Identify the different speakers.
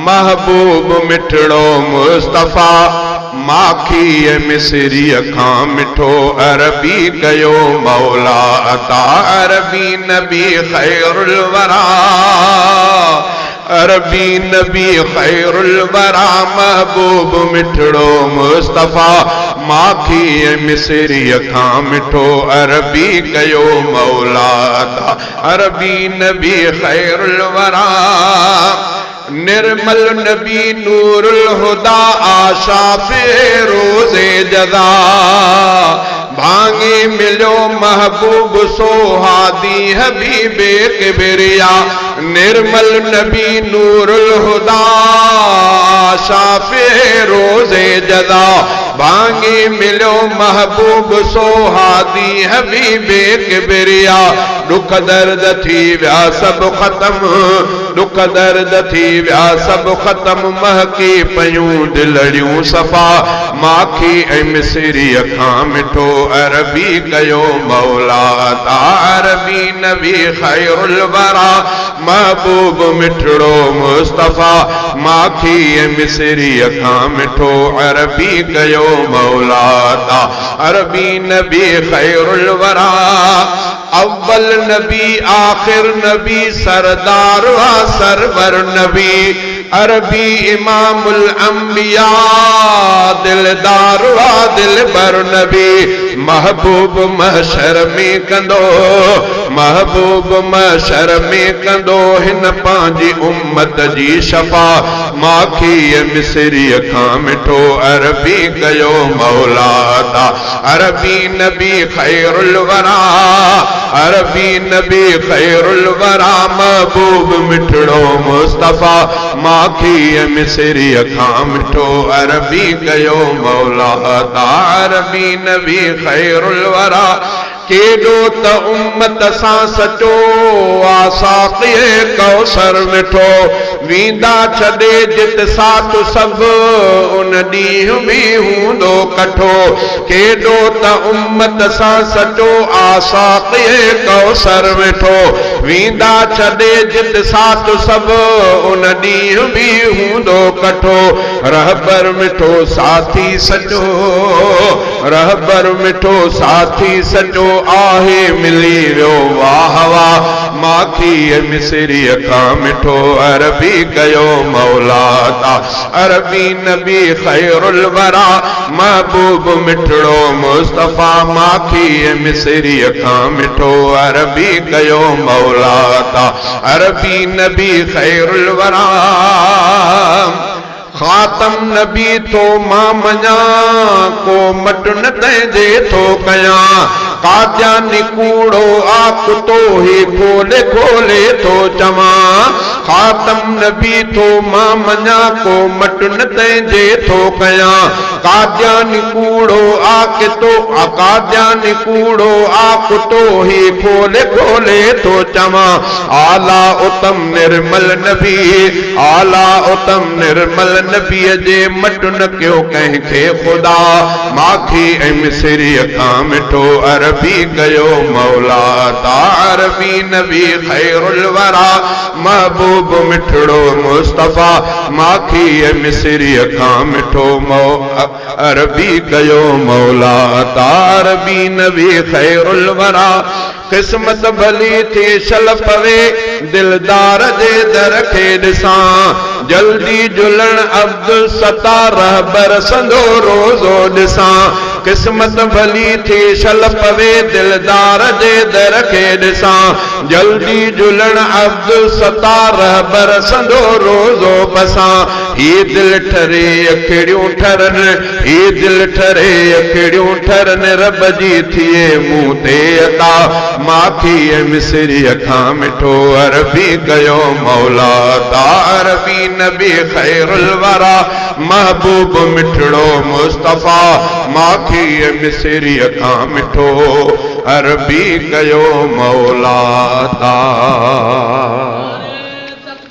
Speaker 1: महबूब मिठड़ो मुस्तफ़ा माखी मिसरी खां मिठो अरबी कयो मौला अता अरबी नबी खैरुल वरा अरबी नबी खैरुल वरा महबूब मिठड़ो मुस्तफ़ा माखी मिसरी खां मिठो अरबी कयो मौला अता अरबी नबी खैरुल वरा निर्मल नबी नूरुल हुदा आशाफे रोज़े जदा भांगे मिलो महबूब सोहादी हबीबे किबरिया निर्मल नबी नूरुल हुदा आशाफे रोज़े जदा भांगे मिलो महबूब सोहादी हबीबे किबरिया दुख दर्द थी व्या सब खत्म दुख दर्द थी व्या सब खत्म महकी पयूं दिलड़ियूं सफ़ा माखी ऐं मिसरी खां मिठो अरबी कयो मौला ता अरबी नबी खैरुल वरा महबूब मिठड़ो मुस्तफ़ा माखी ऐं मिसरी खां मिठो अरबी कयो मौला ता अरबी नबी खैरुल वरा अव्वल नबी आखिर नबी सरदार वा सरवर नबी अरबी इमामुल अंबिया दिलदार वा दिलबर नबी महबूब महशर में कंदो महबूब महशर में कंदो हिन पांजी उम्मत जी शफा माखी मिसरी खां मिठो अरबी कयो मौला ता अरबी नबी खैरुल वरा अरबी नबी खैरुल वरा महबूब मिठड़ो मुस्तफ़ा माखी मिसरी खां मिठो अरबी कयो मौला ता अरबी नबी खैरुल वरा केडो त उम्मत सां सचो आसाक़ी कौसर मिठो वींदा छॾे जित साथ सब उन ॾींहुं बि हूंदो कठो केडो त उम्मत सां सचो आसाक़ी कौसर मिठो वींदा छॾे जित साथ सब उन ॾींहुं बि हूंदो कठो रहबर मिठो साथी सचो रहबर मिठो साथी सचो आहे मिली वियो वाह वाह माखी मिसरी खां मिठो अरबी कयो मौला ता अरबी नबी खैरुल वरा महबूब मिठड़ो मुस्तफ़ा माखी मिसरी खां मिठो अरबी कयो मौला ता अरबी नबी खैरुल वरा खातम नबी तो मां मञा को मट न तंहिंजे थो कयां काद्यानी कूड़ो आक तो ही खोले खोले तो चवां खातम नबी तो मां मञा को मट न तंहिंजे थो कयां काद्यानी कूड़ो आक तो काद्यानी कूड़ो आक तो ही खोले खोले तो चवां आला उत्तम निर्मल नबी आला उत्तम निर्मल नबी जे मट न कयो कंहिंखे खुदा माखी ऐं मिसरी खां मिठो अरबी कयो मौला ता अरबी नबी खैरुल वरा महबूब मिठड़ो मुस्तफ़ा माखी ऐं मिसरी खां मिठो अरबी कयो मौला ता अरबी नबी खैरुल वरा किस्मत भली थी शल पवे दिलदार जे दर खे ॾिसां जल्दी जुलण अब्दुल सत्तार रहबर संदो रोज़ो ॾिसां किस्मत भली थी शल पवे दिलदार जे दर खे ॾिसां जल्दी जुलण अब्दुल सत्तार रहबर संदो रोज़ो बसां ही दिल ठरे अखिड़ियूं ठरन ही दिल ठरे अखिड़ियूं ठरन रब जी थिए मुंह ते अता माखी मिसरी खां मिठो अरबी कयो मौला ता अरबी नबी खैरुल वरा महबूब मिठड़ो मुस्तफ़ा माखी मिसरी खां मिठो अरबी कयो मौला ता